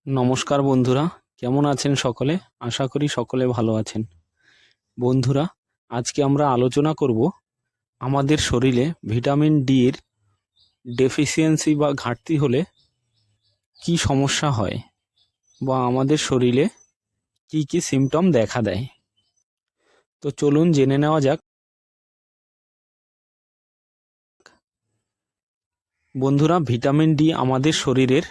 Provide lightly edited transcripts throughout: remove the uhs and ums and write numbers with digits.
নমস্কার বন্ধুরা, কেমন আছেন সকলে? আশা করি সকলে ভালো আছেন। বন্ধুরা, আজকে আমরা আলোচনা করব আমাদের শরীরে ভিটামিন ডি এর ডেফিসিয়েন্সি বা ঘাটতি হলে কি সমস্যা হয় বা আমাদের শরীরে কি কি সিমটম দেখা দেয়। তো চলুন জেনে নেওয়া যাক। বন্ধুরা, ভিটামিন ডি আমাদের শরীরের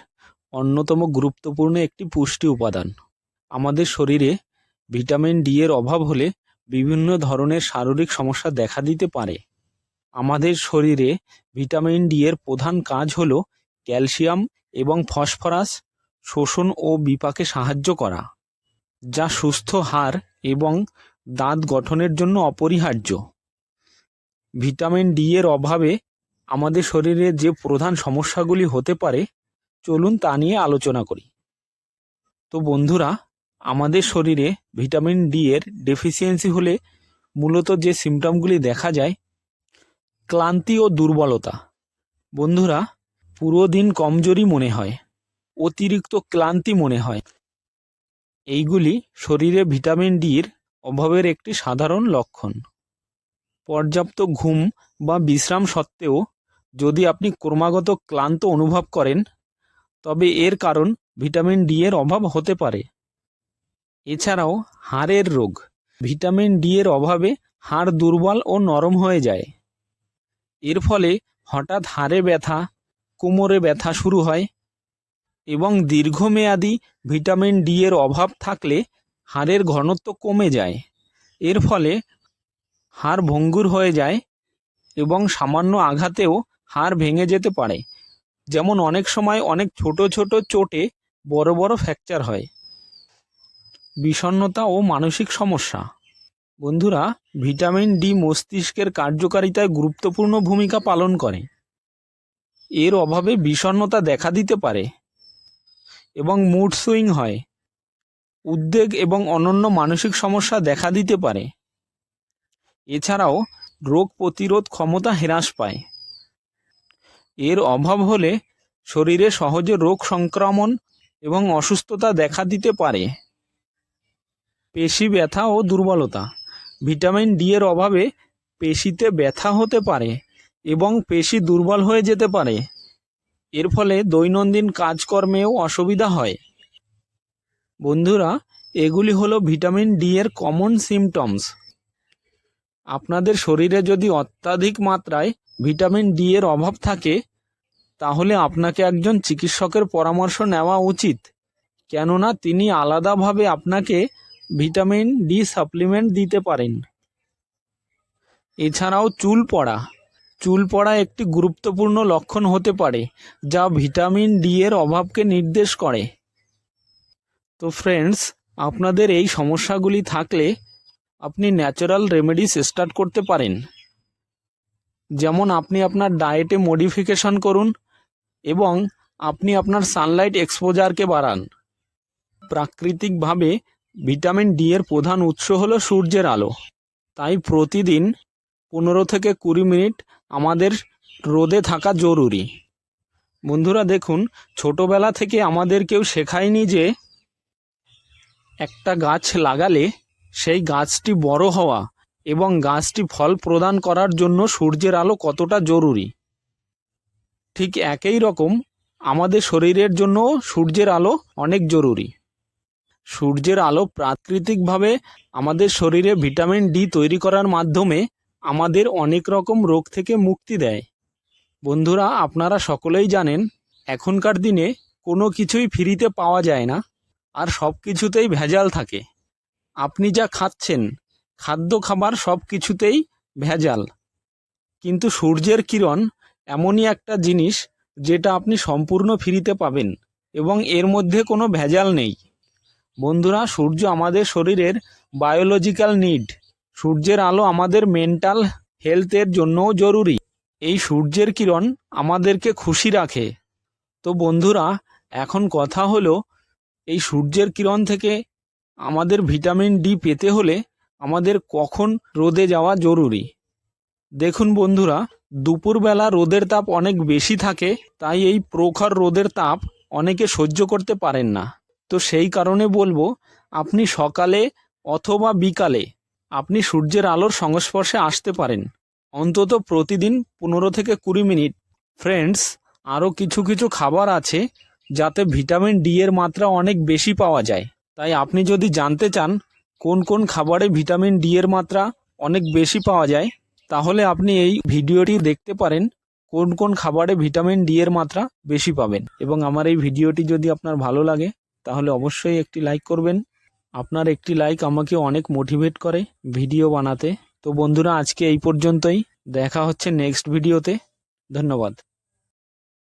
অন্যতম গুরুত্বপূর্ণ একটি পুষ্টি উপাদান। আমাদের শরীরে ভিটামিন ডি এর অভাব হলে বিভিন্ন ধরনের শারীরিক সমস্যা দেখা দিতে পারে। আমাদের শরীরে ভিটামিন ডি এর প্রধান কাজ হল ক্যালসিয়াম এবং ফসফরাস শোষণ ও বিপাকে সাহায্য করা, যা সুস্থ হাড় এবং দাঁত গঠনের জন্য অপরিহার্য। ভিটামিন ডি এর অভাবে আমাদের শরীরে যে প্রধান সমস্যাগুলি হতে পারে, চলুন তা নিয়ে আলোচনা করি। তো বন্ধুরা, আমাদের শরীরে ভিটামিন ডি এর ডেফিসিয়েন্সি হলে মূলত যে সিমটমগুলি দেখা যায়, ক্লান্তি ও দুর্বলতা। বন্ধুরা, পুরো দিন কমজোরি মনে হয়, অতিরিক্ত ক্লান্তি মনে হয়। এইগুলি শরীরে ভিটামিন ডির অভাবের একটি সাধারণ লক্ষণ। পর্যাপ্ত ঘুম বা বিশ্রাম সত্ত্বেও যদি আপনি ক্রমাগত ক্লান্ত অনুভব করেন, তবে এর কারণ ভিটামিন ডি এর অভাব হতে পারে। এছাড়াও হাড়ের রোগ। ভিটামিন ডি এর অভাবে হাড় দুর্বল ও নরম হয়ে যায়। এর ফলে হঠাৎ হাড়ে ব্যথা, কোমরে ব্যথা শুরু হয় এবং দীর্ঘমেয়াদী ভিটামিন ডি এর অভাব থাকলে হাড়ের ঘনত্ব কমে যায়। এর ফলে হাড় ভঙ্গুর হয়ে যায় এবং সামান্য আঘাতেও হাড় ভেঙে যেতে পারে। যেমন অনেক সময় অনেক ছোট ছোট চোটে বড় বড় ফ্র্যাকচার হয়। বিষণ্ণতা ও মানসিক সমস্যা। বন্ধুরা, ভিটামিন ডি মস্তিষ্কের কার্যকারিতায় গুরুত্বপূর্ণ ভূমিকা পালন করে। এর অভাবে বিষণ্ণতা দেখা দিতে পারে এবং মুড সুইং হয়। উদ্বেগ এবং অন্যান্য মানসিক সমস্যা দেখা দিতে পারে। এছাড়াও রোগ প্রতিরোধ ক্ষমতা হ্রাস পায়। এর অভাব হলে শরীরে সহজে রোগ সংক্রমণ এবং অসুস্থতা দেখা দিতে পারে। পেশি ব্যথা ও দুর্বলতা। ভিটামিন ডি এর অভাবে পেশিতে ব্যথা হতে পারে এবং পেশি দুর্বল হয়ে যেতে পারে। এর ফলে দৈনন্দিন কাজকর্মেও অসুবিধা হয়। বন্ধুরা, এগুলি হলো ভিটামিন ডি এর কমন সিমটমস। আপনাদের শরীরে যদি অত্যাধিক মাত্রায় ভিটামিন ডি এর অভাব থাকে, তাহলে আপনাকে একজন চিকিৎসকের পরামর্শ নেওয়া উচিত, কেননা তিনি আলাদাভাবে আপনাকে ভিটামিন ডি সাপ্লিমেন্ট দিতে পারেন। এছাড়াও চুল পড়া একটি গুরুত্বপূর্ণ লক্ষণ হতে পারে, যা ভিটামিন ডি এর অভাবকে নির্দেশ করে। তো ফ্রেন্ডস, আপনাদের এই সমস্যাগুলি থাকলে আপনি ন্যাচারাল রেমেডিস স্টার্ট করতে পারেন। যেমন আপনি আপনার ডায়েটে মডিফিকেশন করুন এবং আপনি আপনার সানলাইট এক্সপোজারকে বাড়ান। প্রাকৃতিকভাবে ভিটামিন ডি এর প্রধান উৎস হলো সূর্যের আলো। তাই প্রতিদিন 15 থেকে 20 মিনিট আমাদের রোদে থাকা জরুরি। বন্ধুরা দেখুন, ছোটবেলা থেকে আমাদের কেউ শেখায়নি যে একটা গাছ লাগালে সেই গাছটি বড় হওয়া এবং গাছটি ফল প্রদান করার জন্য সূর্যের আলো কতটা জরুরি। ঠিক একই রকম আমাদের শরীরের জন্য সূর্যের আলো অনেক জরুরি। সূর্যের আলো প্রাকৃতিকভাবে আমাদের শরীরে ভিটামিন ডি তৈরি করার মাধ্যমে আমাদের অনেক রকম রোগ থেকে মুক্তি দেয়। বন্ধুরা, আপনারা সকলেই জানেন, এখনকার দিনে কোনো কিছুই ফ্রিতে পাওয়া যায় না, আর সব কিছুতেই ভেজাল থাকে। আপনি যা খাচ্ছেন, খাদ্য খাবার সব কিছুতেই ভেজাল। কিন্তু সূর্যের কিরণ এমনই একটা জিনিস যেটা আপনি সম্পূর্ণ ফ্রিতে পাবেন এবং এর মধ্যে কোনো ভেজাল নেই। বন্ধুরা, সূর্য আমাদের শরীরের বায়োলজিক্যাল নিড। সূর্যের আলো আমাদের মেন্টাল হেলথের জন্যও জরুরি। এই সূর্যের কিরণ আমাদেরকে খুশি রাখে। তো বন্ধুরা, এখন কথা হলো, এই সূর্যের কিরণ থেকে আমাদের ভিটামিন ডি পেতে হলে আমাদের কখন রোদে যাওয়া জরুরি। দেখুন বন্ধুরা, দুপুরবেলা রোদের তাপ অনেক বেশি থাকে, তাই এই প্রখর রোদের তাপ অনেকে সহ্য করতে পারেন না। তো সেই কারণে বলবো আপনি সকালে অথবা বিকালে আপনি সূর্যের আলোর সংস্পর্শে আসতে পারেন, অন্তত প্রতিদিন 15 থেকে 20 মিনিট। ফ্রেন্ডস, আরও কিছু কিছু খাবার আছে যাতে ভিটামিন ডি এর মাত্রা অনেক বেশি পাওয়া যায়। তাই আপনি যদি জানতে চান কোন কোন খাবারে ভিটামিন ডি এর মাত্রা অনেক বেশি পাওয়া যায়, তাহলে আপনি এই ভিডিওটি দেখতে পারেন কোন কোন খাবারে ভিটামিন ডি এর মাত্রা বেশি পাবেন। এবং আমার এই ভিডিওটি যদি আপনার ভালো লাগে তাহলে অবশ্যই একটি লাইক করবেন। আপনার একটি লাইক আমাকে অনেক মোটিভেট করে ভিডিও বানাতে। তো বন্ধুরা, আজকে এই পর্যন্তই। দেখা হচ্ছে নেক্সট ভিডিওতে। ধন্যবাদ।